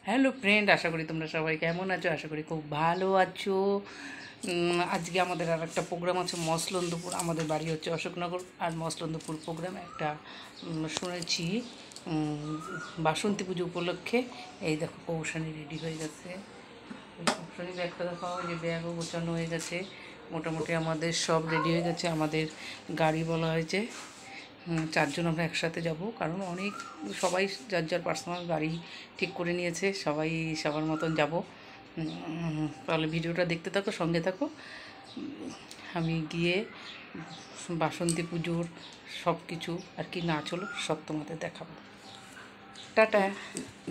Hello friend, আশা করি তোমরা সবাই কেমন আছো। আশা করি খুব ভালো আছো। আজকে আমাদের আর একটা প্রোগ্রাম আছে মসলন্দপুর। আমাদের বাড়ি হচ্ছে অশোকনগর, আর মসলন্দপুর প্রোগ্রাম একটা শুনেছি বাসন্তী পুজো উপলক্ষে। এই দেখো কৌশানী রেডি হয়ে গেছে। ওই কৌশানী ব্যাগটা দেখো, ওই যে ব্যাগও গোছানো হয়ে গেছে। মোটামুটি আমাদের সব রেডি হয়ে গেছে। আমাদের গাড়ি বলা হয়েছে 4 জন আমরা একসাথে যাব, কারণ অনেক সবাই যার যার পার্সোনাল গাড়ি ঠিক করে নিয়েছে। সবাই সবার মতন যাব। তাহলে ভিডিওটা দেখতে থাকো, সঙ্গে থাকো। আমি গিয়ে বাসন্তী পুজোর সব কিছু আর কি নাচ হলো সব তোমাদের দেখাবো। টাটা।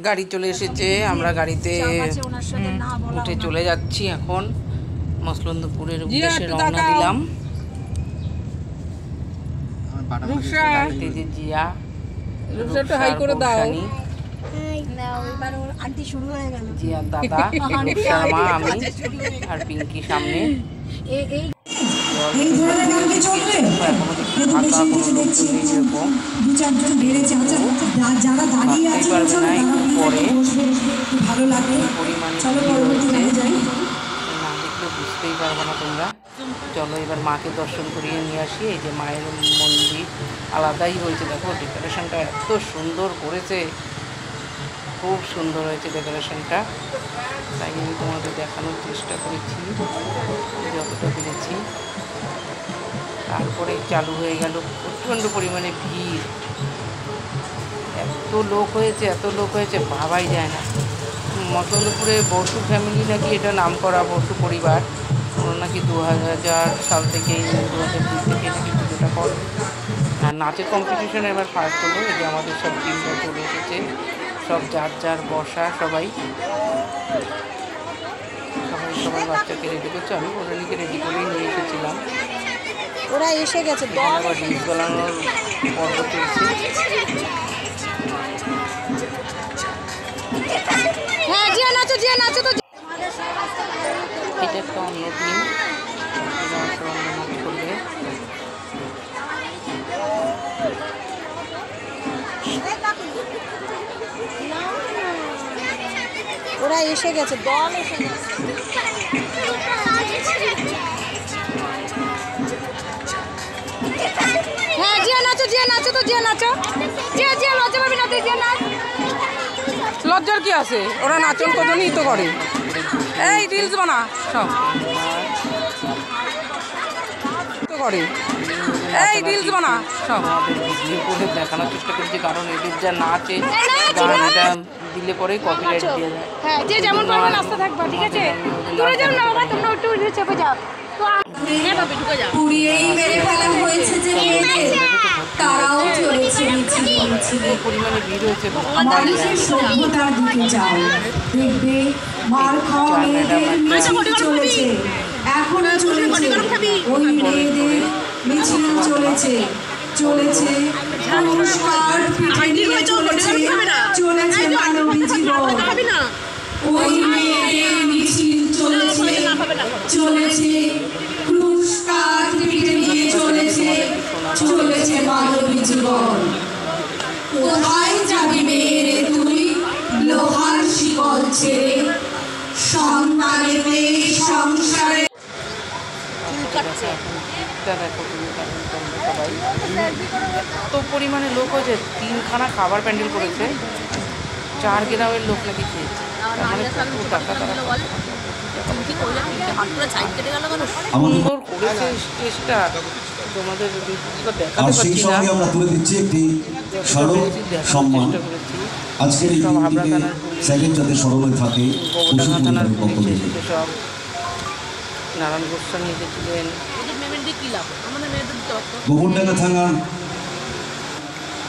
গাড়ি চলে এসেছে, আমরা গাড়িতে উঠে চলে যাচ্ছি এখন। মসলন্দপুরের উদ্দেশ্যে রওনা দিলাম। জিয়া রূপসাটা হাই করে দাও। জিয়া দাদা, রূপসার মা, আমি আর পিঙ্কি সামনে। বুঝতেই পারবো না তোমরা। চলো এবার মাকে দর্শন করিয়ে নিয়ে আসি। এই যে মায়ের মন্দির আলাদাই হয়েছে, দেখো ডেকোরেশনটা এত সুন্দর করেছে, খুব সুন্দর হয়েছে ডেকোরেশনটা। তাই আমি তোমাদের দেখানোর চেষ্টা করেছি যতটা পেরেছি। তারপরে চালু হয়ে গেল, প্রচণ্ড পরিমাণে ভিড়। এত লোক হয়েছে ভাবাই যায় না। মসলন্দপুরে বসু ফ্যামিলি নাকি এটা নাম করা, বসু পরিবার। ওরা নাকি 2000 সাল থেকে 2002 থেকে নাকি পুজোটা করে। আর নাচের কম্পিটিশনে এবার ফার্স্ট হলো। এই যে আমাদের সব টিমরা চলে এসেছে, সব যার যার বসা, সবাই বাচ্চাকে রেডি করছে। আমি ওরানিকে রেডি করেই নিয়ে এসেছিলাম, ওরা এসে গেছে। আবার রিলস বানানোর পর্ব চলছে। হ্যাঁ, জিয়া নাচো তো। এটা একটা অন্য টিম, নাচ করবে। ওরা এসে গেছে, দল এসে গেছে। হ্যাঁ, জিয়া নাচো তো। জিয়া লজ্জা পাবি না, তুই জিয়া নাচ। লজ্জার কি আছে, ওরা নাচন কজনই তো করে। এই রিলস বানা সব তো করে, এই রিলস বানা সব। ভিডিও করে দেখানোর চেষ্টা করছি, কারণ এদের যা নাচে গান, এটা দিলে পরেই কপিরাইট দিয়ে যায়। হ্যাঁ, যে যেমন পারবে নাচতে থাকবা, ঠিক আছে? দূরে যাও না বাবা, তোমরা একটু চেপে যাও। তো হ্যাঁ বাবা, ঢুকে যাও। পুরিয়েই মেরে ফেলা হয়েছে যে তারাও চলেছে পরিমাণে ভিড় হয়েছে। মানুষের সভ্যতার দিকে যাও, দেখবে মার খাওয়া মেয়েদের মিছিল চলেছে, এখনো চলেছে। ওই মেয়েদের মিছিল চলেছে পুরস্কার পিঠে নিয়ে চলেছে মানবী জীবন। ওই মেয়েদের মিছিল চলেছে পুরস্কার পিঠে নিয়ে চলেছে মানবী জীবন। কোথায় যাবি মেয়েরে তুই লোহার শিকল ছেড়ে, সন্তানেতে সংসারে। সবাই এত পরিমাণে লোক হয়েছে, 3খানা খাবার প্যান্ডেল করেছে, 4 গ্রামের লোক নাকি খেয়েছে। সুন্দর করেছে স্টেজটা, তোমাদের দেখাতে পারছি না। আমরা তুলে দিচ্ছি একটি স্মারক সম্মান। আজকের এই দিনটিতে সেকেন্ড যাতে স্মরণে থাকে থানার পুলিশ এসেছে, সব নারায়ণ গোস্বামী এসেছিলেন। গোবরডাঙ্গা থানার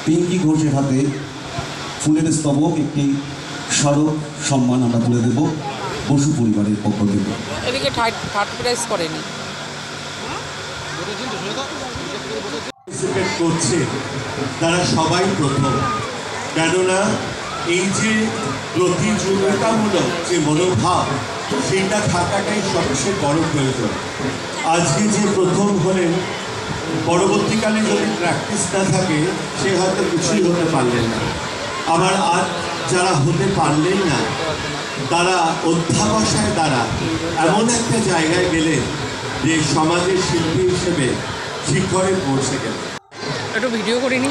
পিঙ্কি ঘোষের হাতে ফুলের স্তবক একটি স্মারক সম্মান আমরা তুলে দেব বসু পরিবারের পক্ষ থেকে। এদিকে থার্ড প্রাইজ করেনি করছে, তারা সবাই প্রথম। কেননা এই যে প্রতিযোগিতামূলক যে মনোভাব, সেটা থাকাটাই সবচেয়ে বড় প্রয়োজন। আজকে যে প্রথম হলেন, পরবর্তীকালে যদি প্র্যাকটিস না থাকে সে হয়তো কিছুই হতে পারলেন না। আমার যারা হতে পারলেন না, তারা অধ্যাবসায় দ্বারা এমন একটা জায়গায় গেলেন যে সমাজের শিল্পী হিসেবে শিখরে পৌঁছে গেলেন। একটু ভিডিও করিনি।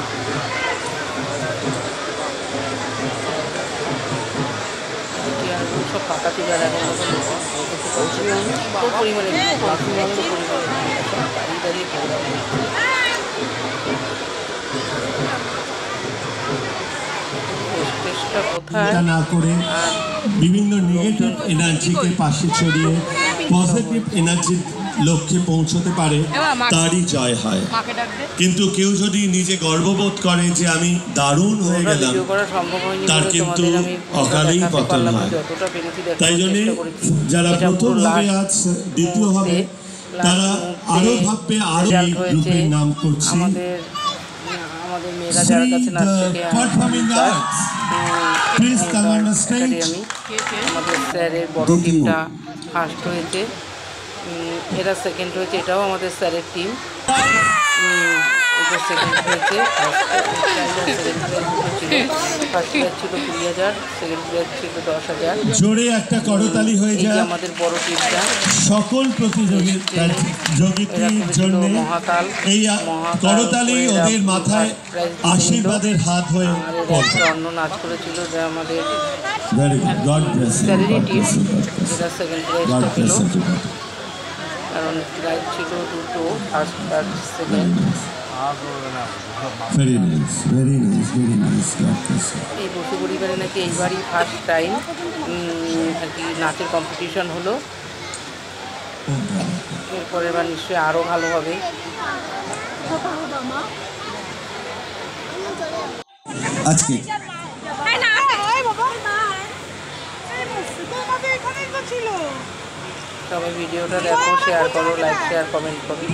সব পাতা তুলে এখন পরিমাণে দাঁড়িয়ে এটা না করে বিভিন্ন নেগেটিভ এনার্জিকে পাশে ছড়িয়ে পজিটিভ এনার্জির লক্ষ্যে পৌঁছতে পারে, তারই জয় হয়। কিন্তু কেউ যদি নিজে গর্ববোধ করে যে আমি দারুণ হয়ে গেলাম, তার কিন্তু অকালেই পতন হয়। তাই জন্যে যারা প্রথম হবে আজ দ্বিতীয় হবে, তারা আরো ভাববে, আরো এই গ্রুপের নাম করছি আমাদের মেয়েরা যারা কাছে নাচ শিখে আমাদের স্যারের বড় টিমটা ফার্স্ট হয়েছে, এরা সেকেন্ড হয়েছে। এটাও আমাদের স্যারের টিম, এটা সেকেন্ড হয়েছে। ফার্স্ট প্রাইজ ছিল 20,000, সেকেন্ড প্রাইজ ছিল 10,000। জোরে একটা করতালি হয়ে যায় আমাদের বড় টিমটা। সকল প্রতিযোগিতার জন্য এই করতালি ওদের মাথায় আশীর্বাদের হাত হয়ে পড়ে। অন্য নাচ করেছিল যে আমাদের স্যারেরই টিম, যেটা সেকেন্ড প্রাইজটা পেল। কারণ প্রাইজ ছিল দুটো, ফার্স্ট আর সেকেন্ড। এই বসু পরিবারে নাকি এইবারই ফার্স্ট টাইম আর কি নাচের কম্পিটিশন হলো। এরপরে এবার নিশ্চয়ই আরও ভালো হবে। আজকে সবাই ভিডিওটা দেখো, শেয়ার করো, লাইক শেয়ার কমেন্ট করো।